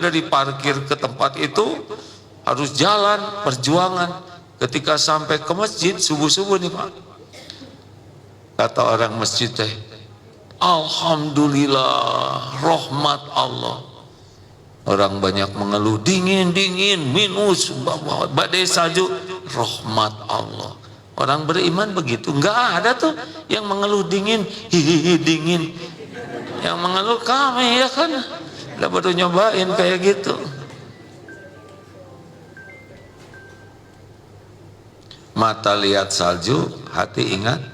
dari parkir ke tempat itu harus jalan perjuangan. Ketika sampai ke masjid subuh-subuh nih Pak, kata orang masjid teh, alhamdulillah rahmat Allah. Orang banyak mengeluh, dingin minus badai salju, rahmat Allah. Orang beriman begitu, enggak ada tuh yang mengeluh dingin, hihihi dingin. Yang mengeluh kami ya kan, udah baru nyobain kayak gitu. Mata lihat salju, hati ingat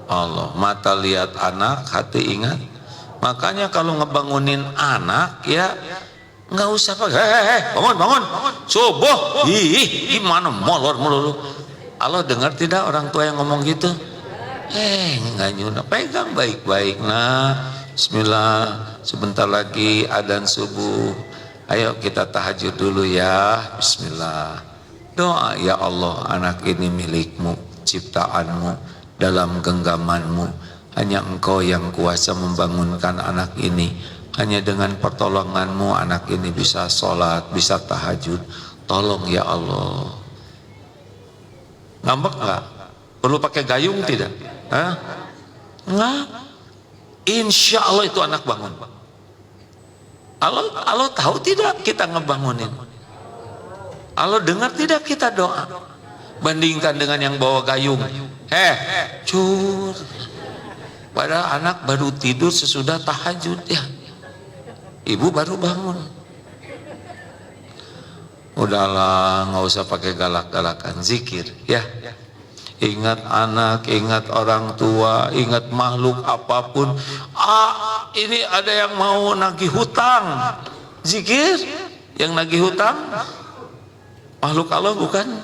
Allah. Mata lihat anak, hati ingat. Makanya kalau ngebangunin anak ya nggak usah pakai bangun subuh, gimana molor melulu. Allah dengar tidak orang tua yang ngomong gitu? Nggak nyuna, pegang baik-baik. Nah, bismillah, sebentar lagi adzan subuh, ayo kita tahajud dulu ya. Bismillah, doa, ya Allah, anak ini milikmu, ciptaanmu, dalam genggamanmu, hanya engkau yang kuasa membangunkan anak ini. Hanya dengan pertolonganmu anak ini bisa sholat, bisa tahajud. Tolong ya Allah. Ngambek nggak? Perlu pakai gayung tidak? Nggak. Insya Allah itu anak bangun. Allah tahu tidak kita ngebangunin? Allah dengar tidak kita doa? Bandingkan dengan yang bawa gayung. Cur. Padahal anak baru tidur sesudah tahajud ya. Ibu baru bangun. Udahlah, nggak usah pakai galak-galakan, zikir ya. Ingat anak, ingat orang tua, ingat makhluk apapun. Ini ada yang mau nagih hutang, zikir. Yang nagih hutang makhluk Allah bukan?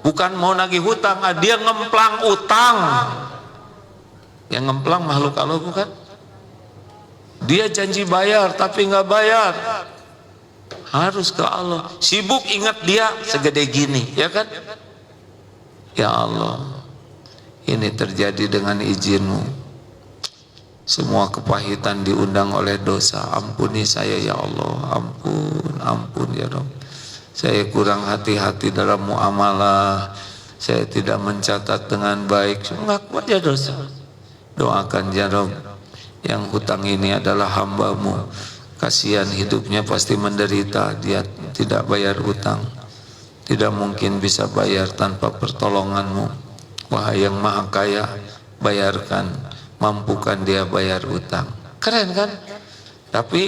Bukan mau nagih hutang, dia ngemplang utang. Yang ngemplang makhluk Allah bukan? Dia janji bayar tapi nggak bayar, harus ke Allah. Sibuk ingat dia segede gini, ya kan? Ya Allah, ini terjadi dengan izin-Mu. Semua kepahitan diundang oleh dosa. Ampuni saya ya Allah, ampun ya Rabb. Saya kurang hati-hati dalam muamalah. Saya tidak mencatat dengan baik. Ngaku aja dosa. Doakan ya Rabb, yang hutang ini adalah hamba-Mu, kasihan hidupnya pasti menderita, dia tidak bayar hutang, tidak mungkin bisa bayar tanpa pertolongan-Mu. Wahai yang maha kaya, bayarkan, mampukan dia bayar hutang. Keren kan? Tapi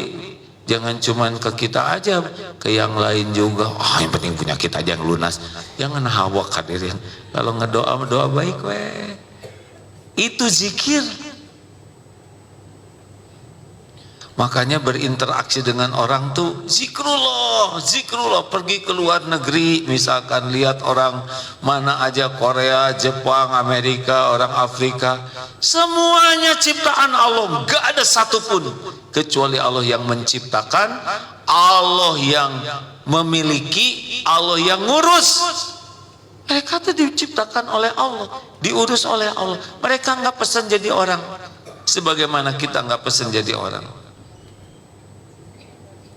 jangan cuman ke kita aja, ke yang lain juga. Yang penting punya kita aja yang lunas. Jangan hawa hadirin. Kalau ngedoa, doa baik weh. Itu zikir. Makanya berinteraksi dengan orang tuh zikrullah. Pergi ke luar negeri misalkan, lihat orang mana aja, Korea, Jepang, Amerika, orang Afrika, semuanya ciptaan Allah, gak ada satupun kecuali Allah yang menciptakan, Allah yang memiliki, Allah yang ngurus. Mereka tuh diciptakan oleh Allah, diurus oleh Allah. Mereka nggak pesan jadi orang sebagaimana kita nggak pesan jadi orang.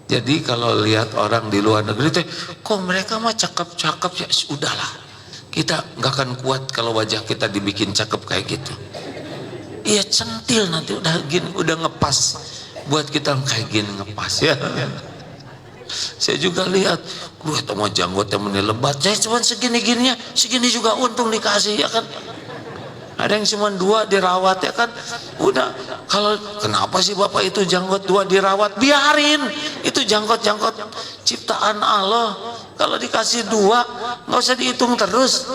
Jadi kalau lihat orang di luar negeri teh, kok mereka mah cakep-cakep, ya udahlah. Kita nggak akan kuat kalau wajah kita dibikin cakep kayak gitu. Iya, centil nanti udah gini, udah ngepas. Buat kita kayak gini ngepas ya. Saya juga lihat, itu mau janggutnya meni lebat. Saya cuma segini-gininya, segini juga untung dikasih ya kan. Ada yang cuma 2 dirawat ya kan. Udah, kalau kenapa sih Bapak itu janggot 2 dirawat? Biarin, itu janggot-janggot ciptaan Allah. Kalau dikasih 2 nggak usah dihitung terus.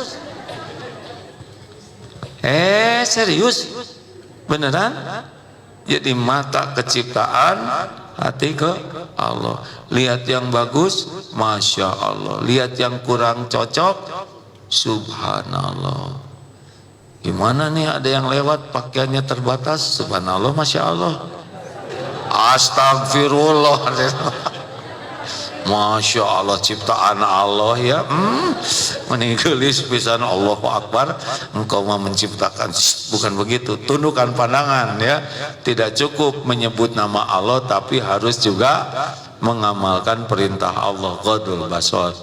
Serius beneran? Jadi mata keciptaan, hati ke Allah. Lihat yang bagus, Masya Allah. Lihat yang kurang cocok, Subhanallah. Gimana nih, ada yang lewat pakaiannya terbatas, Subhanallah, Masya Allah, Astagfirullah, Masya Allah, ciptaan Allah ya. Meninggalis pisan, Allahu Akbar. Engkau mau menciptakan, bukan begitu. Tundukkan pandangan ya. Tidak cukup menyebut nama Allah, tapi harus juga mengamalkan perintah Allah. Ghadul basar.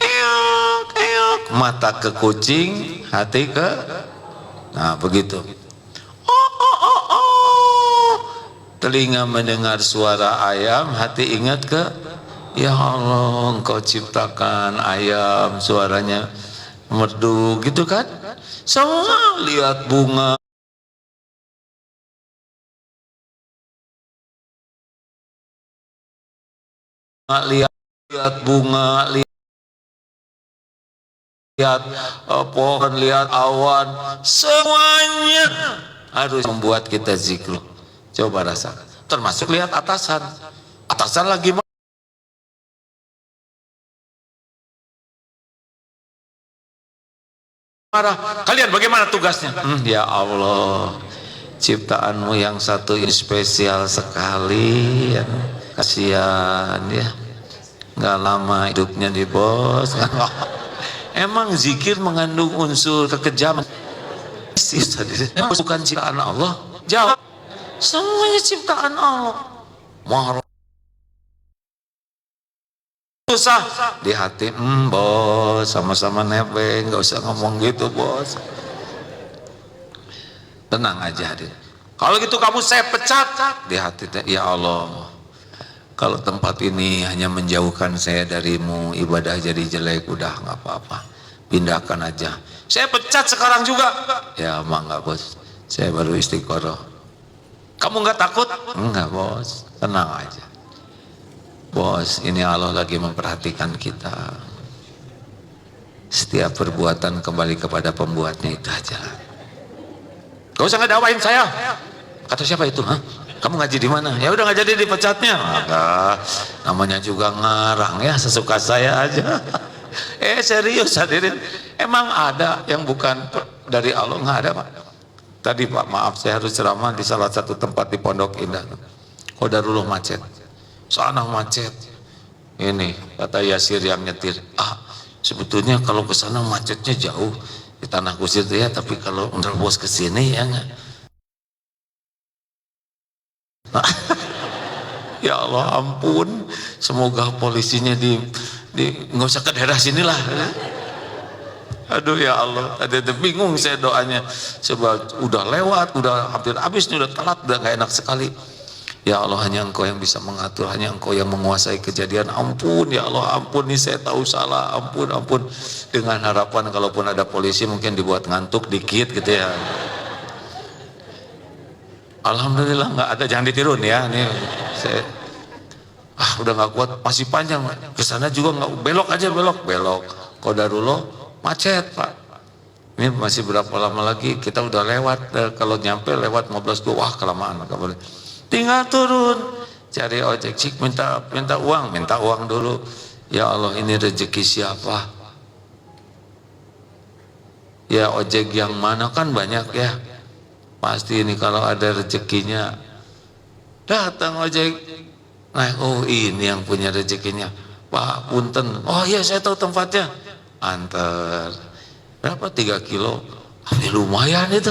Eok, eok. Mata ke kucing, hati ke, nah begitu. Oh, oh, oh, oh. Telinga mendengar suara ayam, hati ingat ke, ya Allah, Engkau ciptakan ayam, suaranya merdu gitu kan. Semua lihat bunga, lihat bunga, lihat pohon, lihat awan, semuanya harus membuat kita zikir. Coba rasakan, termasuk lihat atasan, atasan lagi marah, kalian bagaimana tugasnya? Ya Allah, ciptaanmu yang satu ini spesial sekali ya. Kasihan ya, nggak lama hidupnya di bos. Emang zikir mengandung unsur kekejaman? Bukan ciptaan Allah? Jawab, semuanya ciptaan Allah. Marah, susah di hati, bos, sama-sama nebeng, nggak usah ngomong gitu bos. Tenang aja deh. Kalau gitu kamu saya pecat. Di hati, ya Allah, kalau tempat ini hanya menjauhkan saya darimu, ibadah jadi jelek, udah nggak apa-apa, pindahkan aja. Saya pecat sekarang juga. Ya mangga bos, saya baru istiqoroh. Kamu nggak takut? Enggak bos, tenang aja. Bos, ini Allah lagi memperhatikan kita. Setiap perbuatan kembali kepada pembuatnya, itu aja. Gak usah ngedawain saya. Kata siapa itu? Hah? Kamu ngaji di mana? Ya udah nggak jadi dipecatnya. Maka namanya juga ngarang ya, sesuka saya aja. Serius hadirin, emang ada yang bukan dari Allah? Nggak ada Pak. Tadi Pak, maaf saya harus ceramah di salah satu tempat di Pondok Indah. Qadarullah macet. Sana macet. Ini kata Yasir yang nyetir, sebetulnya kalau ke sana macetnya jauh di Tanah Kusir ya, tapi kalau menerobos ke sini ya enggak. Ya Allah ampun, semoga polisinya di nggak usah ke daerah sinilah. Aduh ya Allah, ada bingung saya doanya. Sebab udah lewat, udah hampir habis, udah telat, udah nggak enak sekali. Ya Allah, hanya Engkau yang bisa mengatur, hanya Engkau yang menguasai kejadian. Ampun ya Allah, ampun nih saya tahu salah, ampun, ampun. Dengan harapan kalaupun ada polisi mungkin dibuat ngantuk dikit gitu ya. Alhamdulillah nggak ada, jangan ditirun ya. Nih saya udah nggak kuat, masih panjang. Kesana juga nggak, belok aja, belok. Qadarullah macet Pak. Ini masih berapa lama lagi? Kita udah lewat, kalau nyampe lewat 15 wah kelamaan, nggak boleh. Tinggal turun, cari ojek, cik minta uang dulu. Ya Allah, ini rezeki siapa? Ya ojek yang mana, kan banyak ya. Pasti ini kalau ada rezekinya. Datang ojek, nah oh ini yang punya rezekinya. Pak punten, oh iya saya tahu tempatnya. Antar, berapa 3 kilo? Lumayan itu.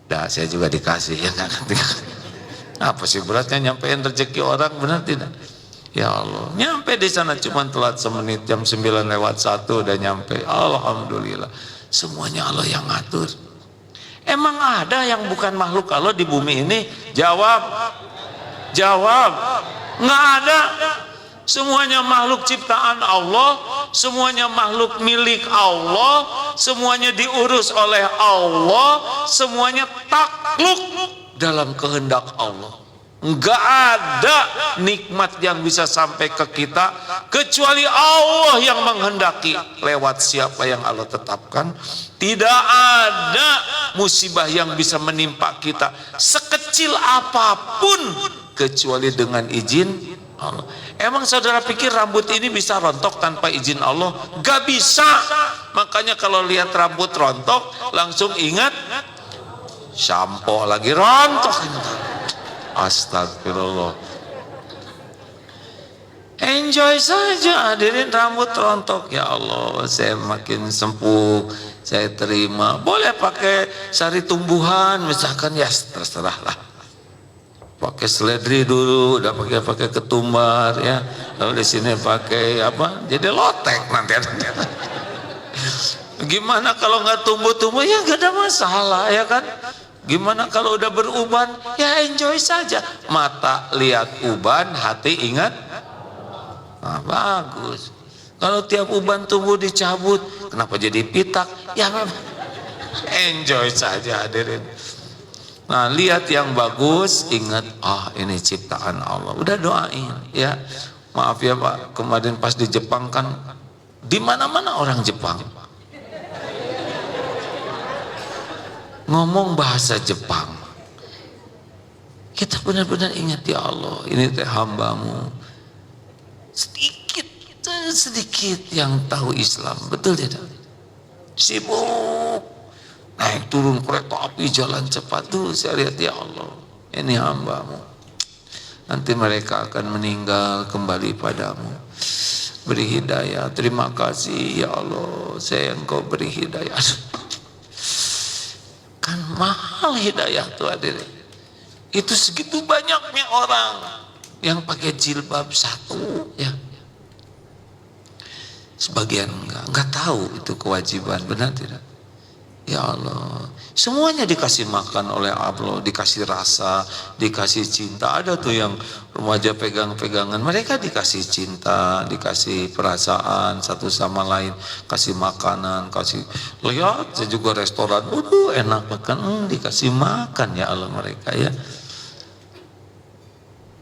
Dah saya juga dikasih ya kan. Apa sih beratnya nyampein rezeki orang, benar tidak? Ya Allah, nyampe di sana cuma telat semenit, jam 9:01 udah nyampe. Alhamdulillah, semuanya Allah yang ngatur. Emang ada yang bukan makhluk Allah di bumi ini? Jawab, nggak ada. Semuanya makhluk ciptaan Allah, semuanya makhluk milik Allah, semuanya diurus oleh Allah, semuanya takluk dalam kehendak Allah. Enggak ada nikmat yang bisa sampai ke kita kecuali Allah yang menghendaki. Lewat siapa yang Allah tetapkan. Tidak ada musibah yang bisa menimpa kita sekecil apapun kecuali dengan izin Allah. Emang saudara pikir rambut ini bisa rontok tanpa izin Allah? Gak bisa. Makanya kalau lihat rambut rontok langsung ingat sampo lagi rontok. Astagfirullah. Enjoy saja hadirin, rambut rontok. Ya Allah, saya makin sempuk, saya terima. Boleh pakai sari tumbuhan misalkan, ya terserahlah. pakai seledri dulu, udah pakai ketumbar ya, lalu di sini pakai apa, jadi lotek nanti. Gimana kalau nggak tumbuh-tumbuh, ya nggak ada masalah ya kan. Gimana kalau udah beruban, ya enjoy saja. Mata lihat uban, hati ingat, nah, bagus. Kalau tiap uban tumbuh dicabut, kenapa jadi pitak, ya memang enjoy saja hadirin. Nah, lihat yang bagus, ingat, ini ciptaan Allah. Udah doain ya. Maaf ya Pak, kemarin pas di Jepang kan di mana-mana orang Jepang ngomong bahasa Jepang. Kita benar-benar ingat, ya Allah, ini teh hambamu sedikit yang tahu Islam, betul tidak? Sibuk naik turun kereta api jalan cepat tuh, saya lihat, ya Allah, ini hambamu, nanti mereka akan meninggal kembali padamu, beri hidayah. Terima kasih ya Allah, saya engkau beri hidayah. Kan mahal hidayah tuh hadirin. Itu segitu banyaknya orang yang pakai jilbab satu ya, sebagian enggak tahu itu kewajiban, benar tidak? Ya Allah, semuanya dikasih makan oleh Allah, dikasih rasa, dikasih cinta. Ada tuh yang remaja pegang-pegangan, mereka dikasih cinta, dikasih perasaan satu sama lain, kasih makanan, kasih, lihat saya juga restoran, enak makan, dikasih makan ya Allah mereka ya.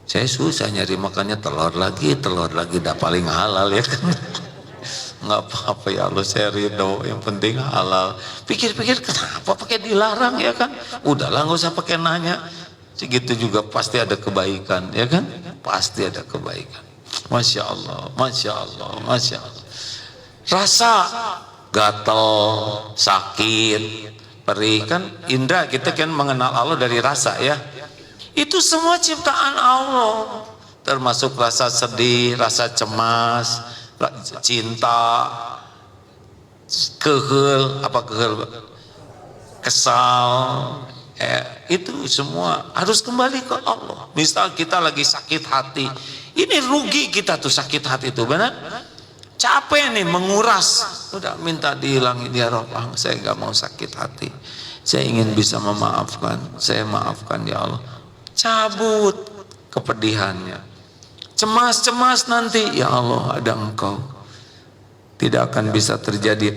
Saya susah nyari makannya, telur lagi, dah paling halal ya kan. Nggak apa-apa ya Allah, saya ridho, yang penting halal. Pikir-pikir kenapa pakai dilarang ya kan, udahlah nggak usah pakai nanya, segitu juga pasti ada kebaikan ya kan, pasti ada kebaikan. Masya Allah, Masya Allah, Masya Allah. Rasa gatal, sakit, perih, kan indra kita kan mengenal Allah dari rasa ya. Itu semua ciptaan Allah, termasuk rasa sedih, rasa cemas, cinta, kesal, itu semua harus kembali ke Allah. Misal kita lagi sakit hati, ini rugi kita tuh sakit hati tuh, benar? Capek nih menguras, udah minta dihilangin, ya Rabb, saya nggak mau sakit hati, saya ingin bisa memaafkan, saya maafkan ya Allah. Cabut kepedihannya. Cemas nanti, ya Allah ada engkau, tidak akan bisa terjadi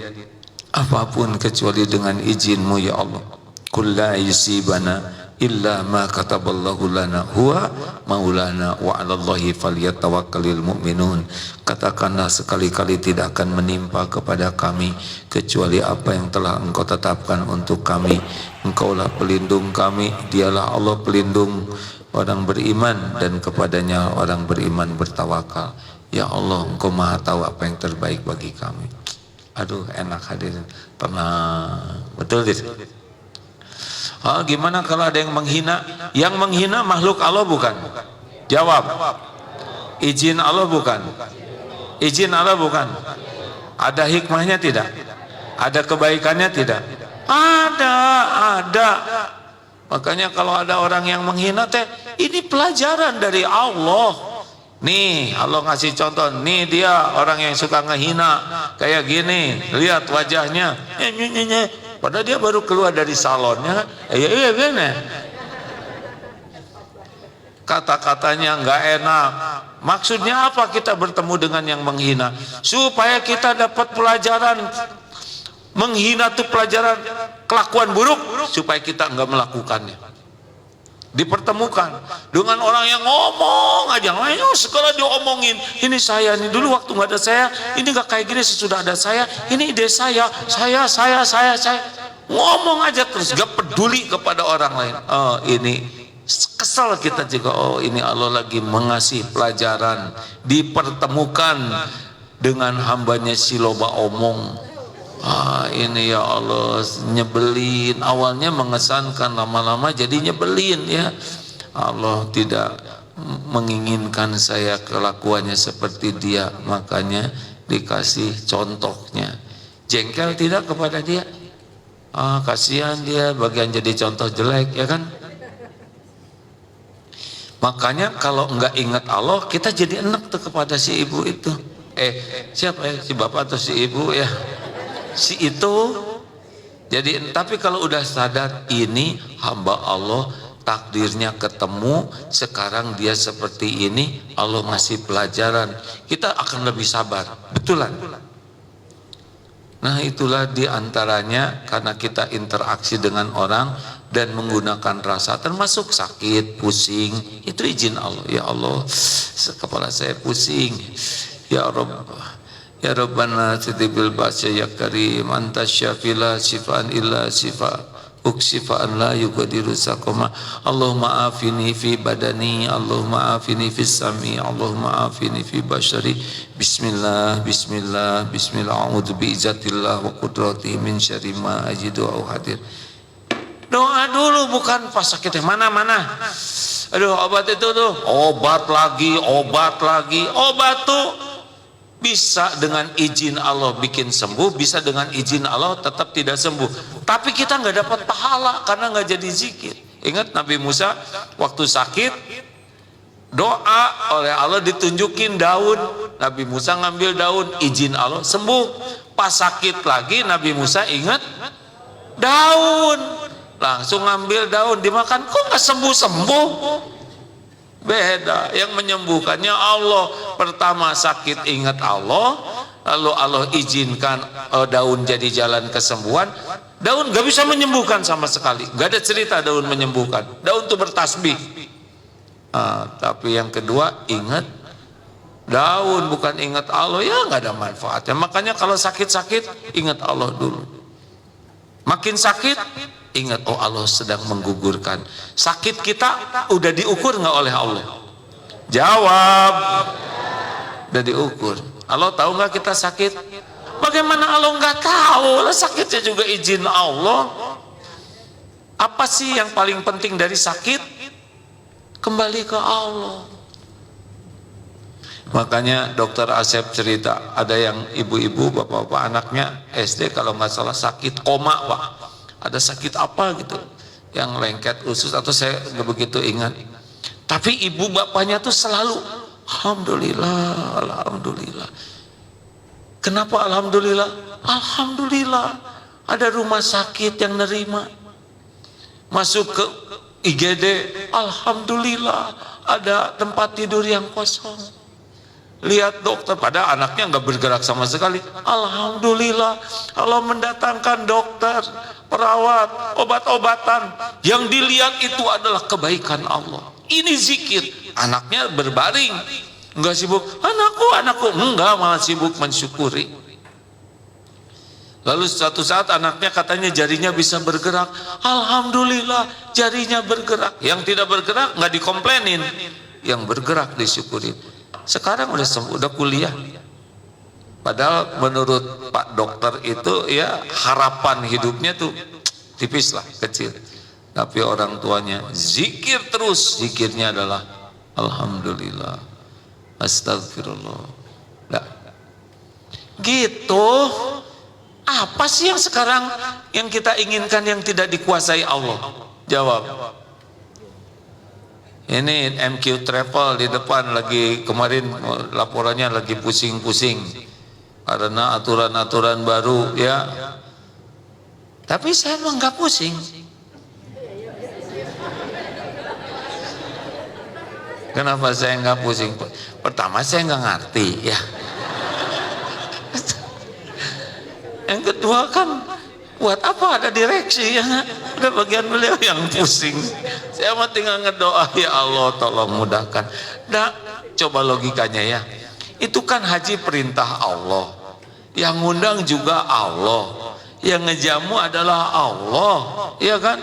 apapun kecuali dengan izinmu ya Allah. Qul la yusibana illa ma kataballahu lana huwa maulana wa 'alallahi falyatawakkalul mu'minun. Katakanlah sekali-kali tidak akan menimpa kepada kami kecuali apa yang telah engkau tetapkan untuk kami. Engkaulah pelindung kami, dialah Allah pelindung orang beriman, dan kepadanya orang beriman bertawakal. Ya Allah, engkau maha tahu apa yang terbaik bagi kami. Aduh enak hadirin, tenang, betul tidak? Gimana kalau ada yang menghina? Yang menghina makhluk Allah bukan? Jawab. Izin Allah bukan? Izin Allah bukan? Ada hikmahnya tidak? Ada kebaikannya tidak? Ada. Makanya kalau ada orang yang menghina teh, ini pelajaran dari Allah. Nih Allah ngasih contoh, nih dia orang yang suka ngehina kayak gini, lihat wajahnya, padahal dia baru keluar dari salonnya, iya gini, kata-katanya nggak enak. Maksudnya apa kita bertemu dengan yang menghina? Supaya kita dapat pelajaran. Menghina itu pelajaran kelakuan buruk, supaya kita nggak melakukannya. Dipertemukan dengan orang yang ngomong aja, segala diomongin. Ini saya, ini dulu waktu nggak ada saya, ini nggak kayak gini sesudah ada saya, ini ide saya. Ngomong aja terus, nggak peduli kepada orang lain. Ini kesal kita juga. Ini Allah lagi mengasih pelajaran, dipertemukan dengan hambanya si loba omong. Ini ya Allah nyebelin, awalnya mengesankan, lama-lama jadi nyebelin ya. Allah tidak menginginkan saya kelakuannya seperti dia, makanya dikasih contohnya. Jengkel tidak kepada dia, kasihan dia bagian jadi contoh jelek ya kan. Makanya kalau enggak ingat Allah, kita jadi enak tuh kepada si ibu itu. Siapa ya? Si bapak atau si ibu ya? Si itu. Jadi, tapi kalau udah sadar ini hamba Allah, takdirnya ketemu, sekarang dia seperti ini, Allah ngasih pelajaran, kita akan lebih sabar. Betulan. Nah itulah diantaranya karena kita interaksi dengan orang dan menggunakan rasa, termasuk sakit, pusing, itu izin Allah. Ya Allah, kepala saya pusing. Ya Rabb, ya Rabbana sitibil basya ya karim, anta syafila sifaan illa sifaa uksifaan la yugadiru sakoma. Allahumma afini fi badani, Allahumma afini fi sami, Allahumma afini fi bashari. Bismillah, bismillah, bismillah. A'udzu biizzatillah wa qudratihi min syarri ma ajidu au hadir. Doa dulu, bukan pas sakit. Mana. Aduh, obat itu tuh, obat lagi. Obat tuh bisa dengan izin Allah bikin sembuh, bisa dengan izin Allah tetap tidak sembuh. Tapi kita nggak dapat pahala karena nggak jadi zikir. Ingat Nabi Musa waktu sakit, doa oleh Allah ditunjukin daun. Nabi Musa ngambil daun, izin Allah sembuh. Pas sakit lagi Nabi Musa ingat daun, langsung ngambil daun dimakan. Kok nggak sembuh? Beda, yang menyembuhkannya Allah. Pertama sakit ingat Allah, lalu Allah izinkan daun jadi jalan kesembuhan. Daun gak bisa menyembuhkan sama sekali, gak ada cerita daun menyembuhkan. Daun itu bertasbih. Tapi yang kedua ingat daun, bukan ingat Allah, ya gak ada manfaatnya. Makanya kalau sakit-sakit ingat Allah dulu. Makin sakit ingat, oh Allah sedang menggugurkan. Sakit kita udah diukur nggak oleh Allah? Jawab. Udah diukur. Allah tahu nggak kita sakit? Bagaimana Allah nggak tahu? Lah sakitnya juga izin Allah. Apa sih yang paling penting dari sakit? Kembali ke Allah. Makanya dokter Asep cerita, ada yang ibu-ibu, bapak-bapak anaknya SD kalau nggak salah sakit koma, Pak. Ada sakit apa gitu, yang lengket usus atau saya nggak begitu ingat. Tapi ibu bapaknya tuh selalu alhamdulillah. Kenapa alhamdulillah? Alhamdulillah ada rumah sakit yang nerima. Masuk ke IGD, alhamdulillah ada tempat tidur yang kosong. Lihat dokter, pada anaknya nggak bergerak sama sekali. Alhamdulillah Allah mendatangkan dokter, perawat, obat-obatan. Yang dilihat itu adalah kebaikan Allah. Ini zikir. Anaknya berbaring, nggak sibuk. Anakku, enggak, malah sibuk mensyukuri. Lalu suatu saat anaknya katanya jarinya bisa bergerak. Alhamdulillah jarinya bergerak. Yang tidak bergerak nggak dikomplainin. Yang bergerak disyukuri. Sekarang udah sembuh, udah kuliah. Padahal menurut Pak Dokter itu ya harapan hidupnya tuh tipis lah, kecil. Tapi orang tuanya zikir terus, zikirnya adalah alhamdulillah, astagfirullah. Nah, gitu. Apa sih yang sekarang yang kita inginkan yang tidak dikuasai Allah? Jawab. Ini MQ Travel di depan lagi, kemarin laporannya lagi pusing-pusing karena aturan-aturan baru ya. Tapi saya emang nggak pusing. Kenapa saya nggak pusing? Pertama saya nggak ngerti ya. Yang kedua kan buat apa ada direksi ya? Udah bagian beliau yang pusing. Saya mah tinggal ngedoa, ya Allah tolong mudahkan. Nah, coba logikanya ya. Itu kan haji perintah Allah. Yang ngundang juga Allah. Yang ngejamu adalah Allah, ya kan?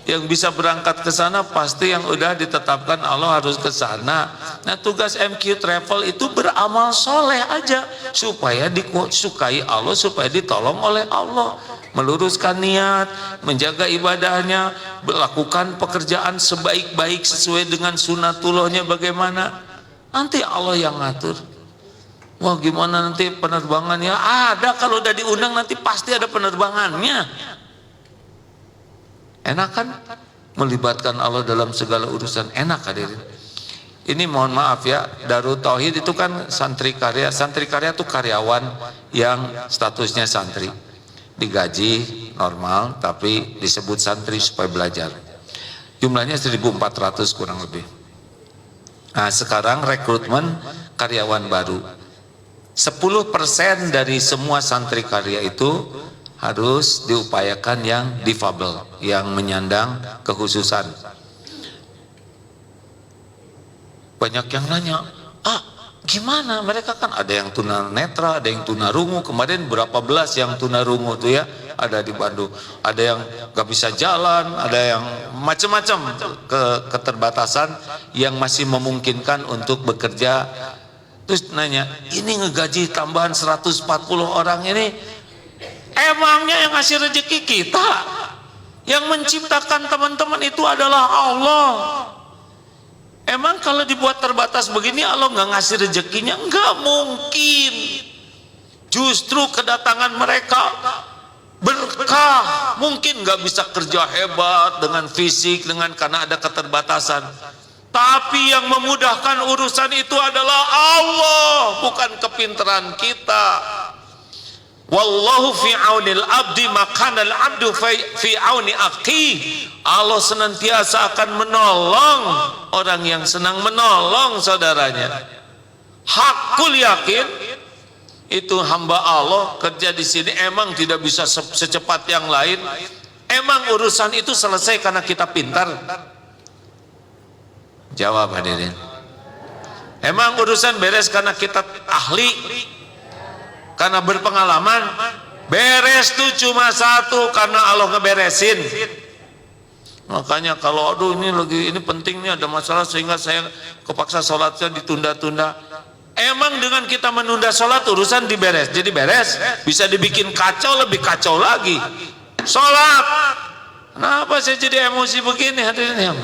Yang bisa berangkat ke sana pasti yang udah ditetapkan Allah harus ke sana. Nah, tugas MQ Travel itu beramal soleh aja supaya disukai Allah, supaya ditolong oleh Allah. Meluruskan niat, menjaga ibadahnya, melakukan pekerjaan sebaik-baik sesuai dengan sunatullahnya bagaimana. Nanti Allah yang ngatur. Wah, gimana nanti penerbangannya? Ada, kalau udah diundang nanti pasti ada penerbangannya. Enak kan? Melibatkan Allah dalam segala urusan, enak hadirin. Ini mohon maaf ya, Darut Tauhid itu kan santri karya. Santri karya itu karyawan yang statusnya santri, digaji normal tapi disebut santri supaya belajar. Jumlahnya 1.400 kurang lebih. Nah sekarang rekrutmen karyawan baru, 10% dari semua santri karya itu harus diupayakan yang difabel, yang menyandang kekhususan. Banyak yang nanya, gimana? Mereka kan ada yang tunanetra, ada yang tunarungu. Kemarin berapa belas yang tunarungu tuh ya, ada di Bandung. Ada yang gak bisa jalan, ada yang macam-macam keterbatasan yang masih memungkinkan untuk bekerja. Terus nanya, ini ngegaji tambahan 140 orang ini, emangnya yang ngasih rezeki kita? Yang menciptakan teman-teman itu adalah Allah. Emang kalau dibuat terbatas begini Allah nggak ngasih rezekinya? Nggak mungkin. Justru kedatangan mereka berkah. Mungkin nggak bisa kerja hebat dengan fisik, karena ada keterbatasan. Tapi yang memudahkan urusan itu adalah Allah, bukan kepintaran kita. Wallahu fi aunil abdi makanal abdu fi auni akhi. Allah senantiasa akan menolong orang yang senang menolong saudaranya. Hakul yakin itu hamba Allah kerja di sini emang tidak bisa secepat yang lain. Emang urusan itu selesai karena kita pintar? Jawab hadirin. Emang urusan beres karena kita ahli? Karena berpengalaman? Beres tuh cuma satu, karena Allah ngeberesin. Makanya kalau aduh ini penting nih, ada masalah sehingga saya kepaksa sholatnya ditunda-tunda. Emang dengan kita menunda sholat urusan diberes? Jadi beres, bisa dibikin kacau, lebih kacau lagi. Sholat, kenapa saya jadi emosi begini hadirin?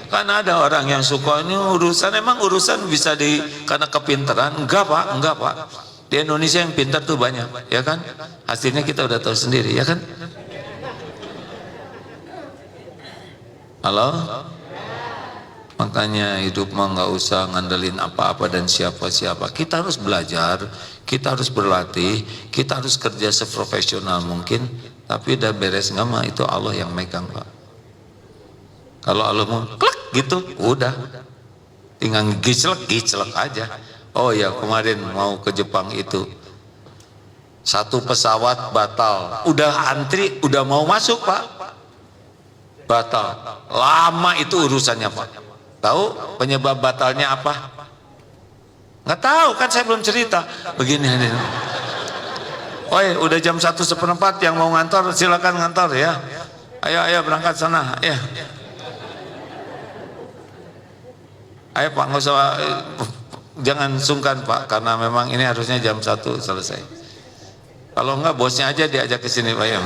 Karena ada orang yang suka ini urusan, emang urusan bisa karena kepintaran? Enggak pak. Di Indonesia yang pintar tuh banyak, ya kan? Hasilnya kita udah tahu sendiri, ya kan? Halo? Makanya hidup mah nggak usah ngandelin apa-apa dan siapa-siapa. Kita harus belajar, kita harus berlatih, kita harus kerja seprofesional mungkin. Tapi udah beres nggak mah itu Allah yang megang pak. Kalau Allah mau klik gitu, udah tinggal giclek aja. Oh ya kemarin mau ke Jepang itu, satu pesawat batal, udah antri, udah mau masuk pak, batal. Lama itu urusannya pak. Tahu penyebab batalnya apa? Nggak tahu kan, saya belum cerita. Begini ini. Oh ya, udah jam 1:15, yang mau ngantor silakan ngantor ya. Ayo berangkat sana ya. Ayo pak, nggak usah, jangan sungkan pak, karena memang ini harusnya jam 1 selesai. Kalau enggak bosnya aja diajak ke sini pak ya.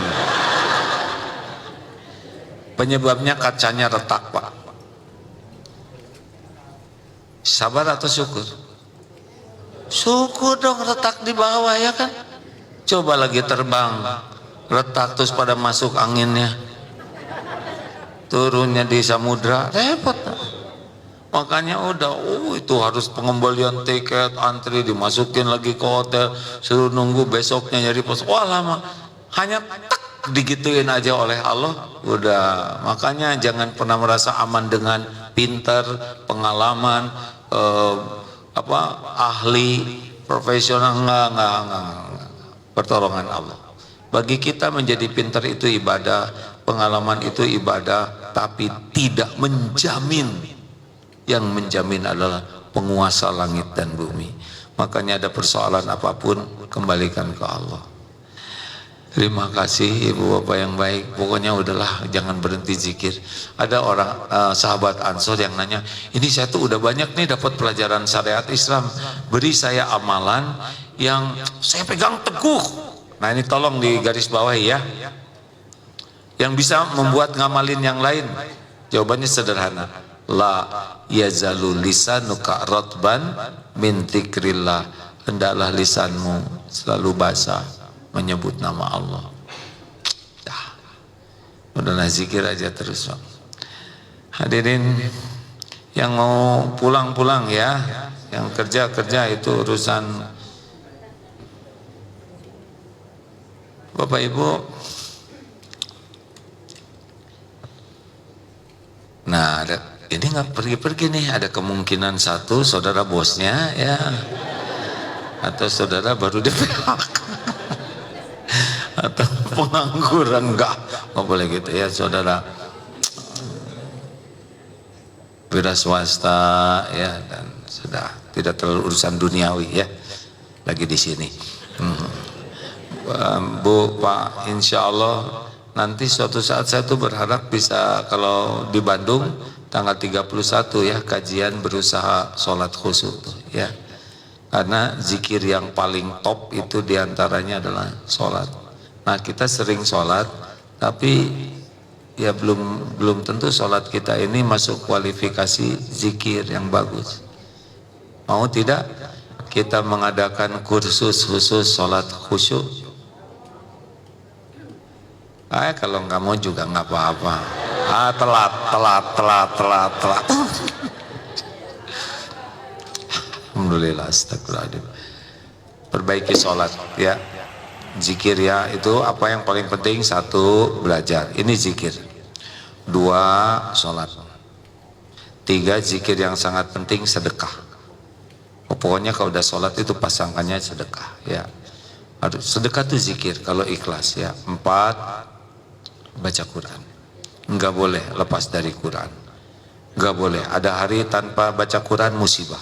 Penyebabnya kacanya retak pak. Sabar atau syukur? Syukur dong, retak di bawah ya kan. Coba lagi terbang, retak terus pada masuk anginnya, turunnya di samudra, repot. Makanya udah, itu harus pengembalian tiket, antri, dimasukin lagi ke hotel, suruh nunggu besoknya nyari pos. Wah lama, hanya tak digituin aja oleh Allah, udah. Makanya jangan pernah merasa aman dengan pintar, pengalaman, ahli, profesional, enggak. Pertolongan Allah. Bagi kita menjadi pintar itu ibadah, pengalaman itu ibadah, tapi tidak menjamin. Yang menjamin adalah penguasa langit dan bumi. Makanya ada persoalan apapun, kembalikan ke Allah. Terima kasih ibu bapak yang baik. Pokoknya udahlah, jangan berhenti zikir. Ada orang sahabat Ansor yang nanya, ini saya tuh udah banyak nih dapat pelajaran syariat Islam, beri saya amalan yang saya pegang teguh. Nah ini tolong di garis bawah ya, yang bisa membuat ngamalin yang lain. Jawabannya sederhana, la yazalu lisanuka ratban min dzikrillah. Hendaklah lisanmu selalu basah menyebut nama Allah. Udahlah zikir aja terus. Hadirin Yang mau pulang-pulang ya, yang kerja-kerja itu urusan Bapak Ibu. Nah, ini nggak pergi-pergi nih, ada kemungkinan satu saudara bosnya ya, atau saudara baru di PHK atau pengangguran. Nggak boleh gitu ya saudara, wira swasta ya, dan sudah tidak terlalu urusan duniawi ya, lagi di sini. Bu, Pak, insya Allah nanti suatu saat saya tuh berharap bisa, kalau di Bandung tanggal 31 ya, kajian berusaha sholat khusyuk tuh ya, karena zikir yang paling top itu diantaranya adalah sholat. Nah, kita sering sholat tapi ya belum tentu sholat kita ini masuk kualifikasi zikir yang bagus. Mau tidak kita mengadakan kursus khusus sholat khusyuk? Kalau nggak mau juga nggak apa-apa. Telat. Alhamdulillah, astagfirullahaladzim. Perbaiki sholat ya, zikir ya, itu apa yang paling penting? Satu, belajar, ini zikir. Dua, sholat. Tiga, zikir yang sangat penting, sedekah. Pokoknya kalau udah sholat itu pasangannya sedekah ya. Sedekah itu zikir kalau ikhlas ya. Empat, baca Quran. Enggak boleh lepas dari Quran. Enggak boleh ada hari tanpa baca Quran, musibah.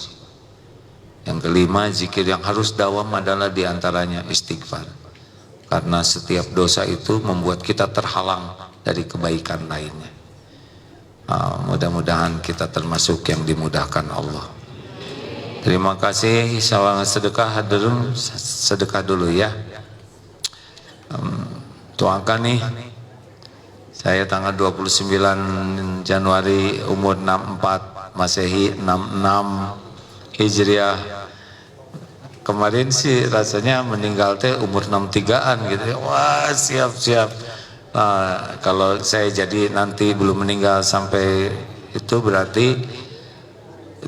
Yang kelima, zikir yang harus dawam adalah diantaranya istighfar. Karena setiap dosa itu membuat kita terhalang dari kebaikan lainnya. Mudah-mudahan kita termasuk yang dimudahkan Allah. Terima kasih. Salam sedekah, hadirin sedekah dulu ya. Tuangkan nih, saya tanggal 29 Januari umur 64 Masehi, 66 Hijriah. Kemarin sih rasanya meninggal teh umur 63-an gitu ya. Wah, siap-siap. Kalau saya jadi nanti belum meninggal sampai itu, berarti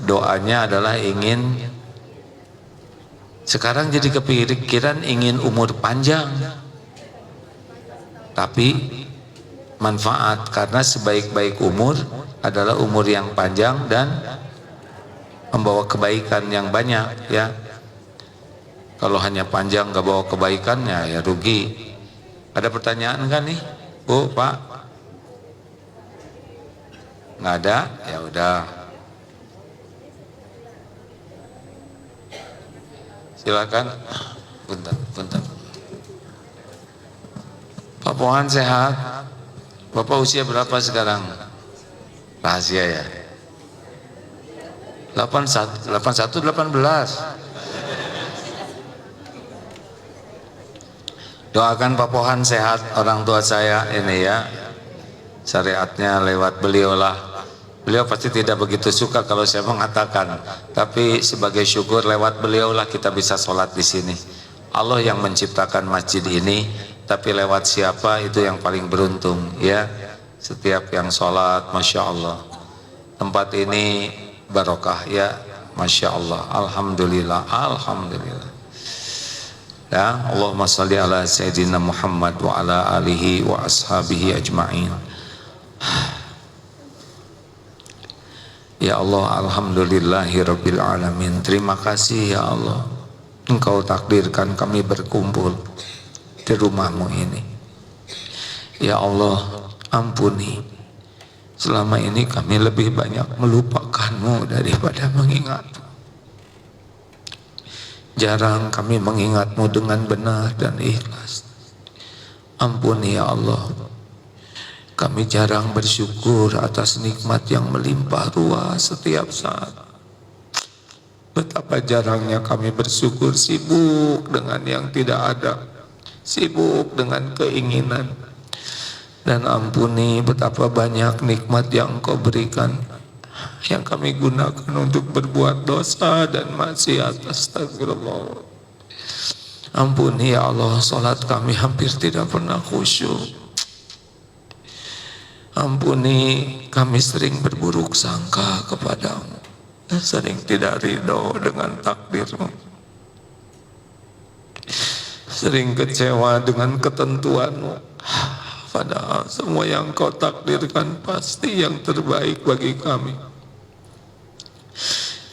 doanya adalah ingin, sekarang jadi kepikiran ingin umur panjang tapi manfaat, karena sebaik-baik umur adalah umur yang panjang dan membawa kebaikan yang banyak ya. Kalau hanya panjang gak bawa kebaikannya ya rugi. Ada pertanyaan kan nih, Bu, Pak? Nggak ada? Ya udah. Silakan. Punten. Pak Pohan sehat? Bapak usia berapa sekarang? Rahasia ya. 81 18. Doakan Pak Pohan sehat, orang tua saya ini ya. Syariatnya lewat beliaulah. Beliau pasti tidak begitu suka kalau saya mengatakan, tapi sebagai syukur lewat beliaulah kita bisa sholat di sini. Allah yang menciptakan masjid ini, tapi lewat siapa itu yang paling beruntung ya. Setiap yang sholat, masya Allah. Tempat ini barokah ya, masya Allah. Alhamdulillah, alhamdulillah. Ya, Allahumma sholli ala Sayyidina Muhammad wa ala alihi wa ashabihi ajma'in. Ya Allah, alhamdulillahi rabbil alamin. Terima kasih ya Allah, Engkau takdirkan kami berkumpul di rumahmu ini. Ya Allah, ampuni, selama ini kami lebih banyak melupakanmu daripada mengingatmu. Jarang kami mengingatmu dengan benar dan ikhlas. Ampuni ya Allah, kami jarang bersyukur atas nikmat yang melimpah ruah setiap saat. Betapa jarangnya kami bersyukur, sibuk dengan yang tidak ada, sibuk dengan keinginan. Dan ampuni betapa banyak nikmat yang Engkau berikan yang kami gunakan untuk berbuat dosa dan maksiat. Astagfirullah. Ampuni ya Allah, salat kami hampir tidak pernah khusyuk. Ampuni kami sering berburuk sangka kepadamu, sering tidak ridho dengan takdir-Mu, sering kecewa dengan ketentuan-Mu. Padahal semua yang Kau takdirkan pasti yang terbaik bagi kami.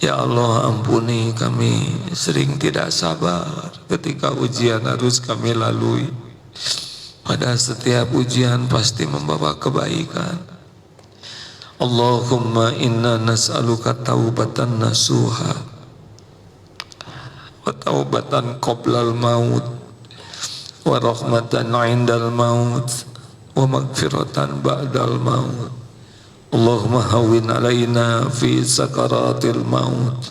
Ya Allah, ampuni kami sering tidak sabar ketika ujian harus kami lalui. Pada setiap ujian pasti membawa kebaikan. Allahumma inna nas'aluka taubatan nasuha wa taubatan qoblal maut wa rahmatan indal maut wa magfiratan ba'dal maut. Allahumma hawwin alaina fi sakaratil maut.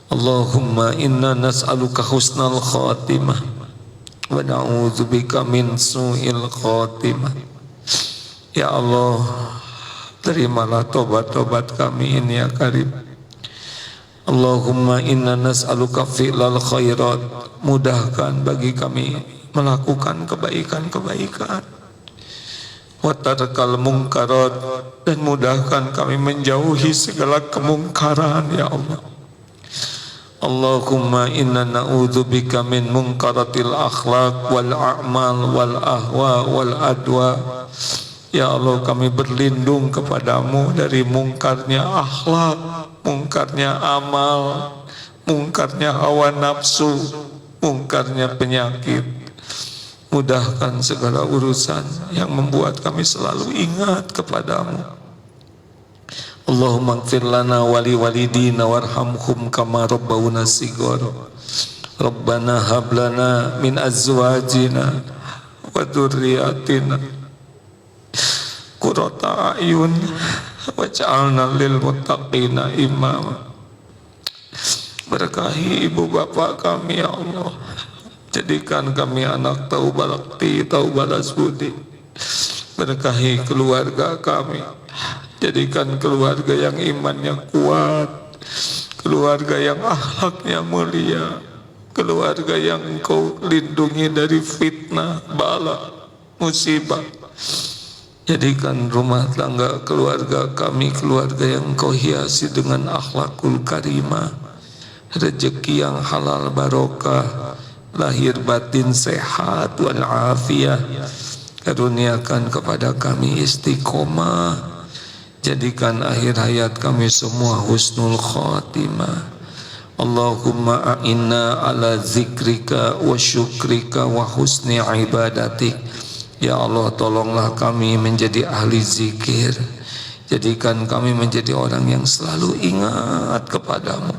Allahumma inna nas'aluka husnal khatimah wa na'udzubika min su'il khatimah. Ya Allah, terimalah tobat-tobat kami ini ya Karim. Allahumma inna nas'aluka fi'lal khairat, mudahkan bagi kami melakukan kebaikan-kebaikan, wa tarkal munkarat, dan mudahkan kami menjauhi segala kemungkaran ya Allah. Allahumma inna na'udzubika min munkaratil akhlaq wal a'mal wal ahwa wal adwa. Ya Allah, kami berlindung kepadamu dari mungkarnya akhlak, mungkarnya amal, mungkarnya hawa nafsu, mungkarnya penyakit. Mudahkan segala urusan yang membuat kami selalu ingat kepadamu. Allahumma ighfir lana wali walidina warhamhum kama rabbawna shighara. Rabbana hab lana min azwajina wa dzurriyyatina qurrata a'yun waj'alna lil muttaqina imama. Berkahi ibu bapak kami ya Allah, jadikan kami anak tahu balakti, tahu balas budi. Berkahi keluarga kami, jadikan keluarga yang imannya kuat, keluarga yang akhlaknya mulia, keluarga yang Engkau lindungi dari fitnah, bala, musibah. Jadikan rumah tangga keluarga kami keluarga yang Engkau hiasi dengan akhlakul karimah, rezeki yang halal barokah, lahir batin sehat wal afiyah. Karuniakan kepada kami istiqomah, jadikan akhir hayat kami semua husnul khatimah. Allahumma a'inna ala zikrika wa syukrika wa husni ibadatik. Ya Allah, tolonglah kami menjadi ahli zikir, jadikan kami menjadi orang yang selalu ingat kepadamu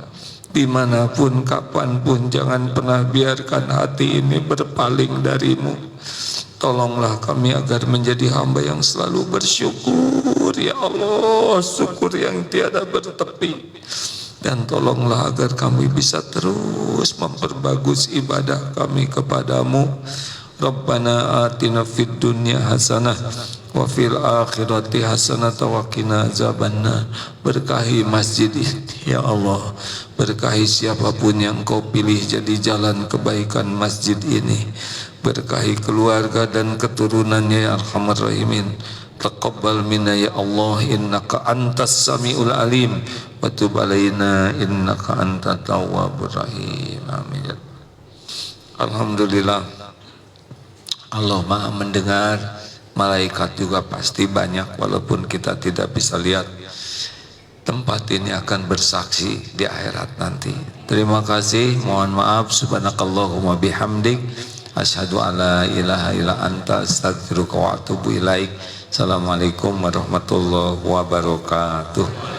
dimanapun, kapanpun. Jangan pernah biarkan hati ini berpaling darimu. Tolonglah kami agar menjadi hamba yang selalu bersyukur ya Allah, syukur yang tiada bertepi. Dan tolonglah agar kami bisa terus memperbagus ibadah kami kepadamu. Rabbana atina fid dunya hasanah wa fil akhirati hasanah wa qina azabannar. Berkahi masjid ini ya Allah, berkahi siapapun yang Kau pilih jadi jalan kebaikan masjid ini. Berkahi keluarga dan keturunannya ya Arhamar Rahimin. Taqabbal minna ya Allah, innaka antas samiul alim, wa tub alaina innaka antat tawwabur rahim. Amin. Alhamdulillah, Allah Maha mendengar, malaikat juga pasti banyak walaupun kita tidak bisa lihat. Tempat ini akan bersaksi di akhirat nanti. Terima kasih, mohon maaf, subhanakallahumma bihamdik, asyhadu alla ilaha illa anta astaghfiruka wa atubu ilaik. Assalamualaikum warahmatullahi wabarakatuh.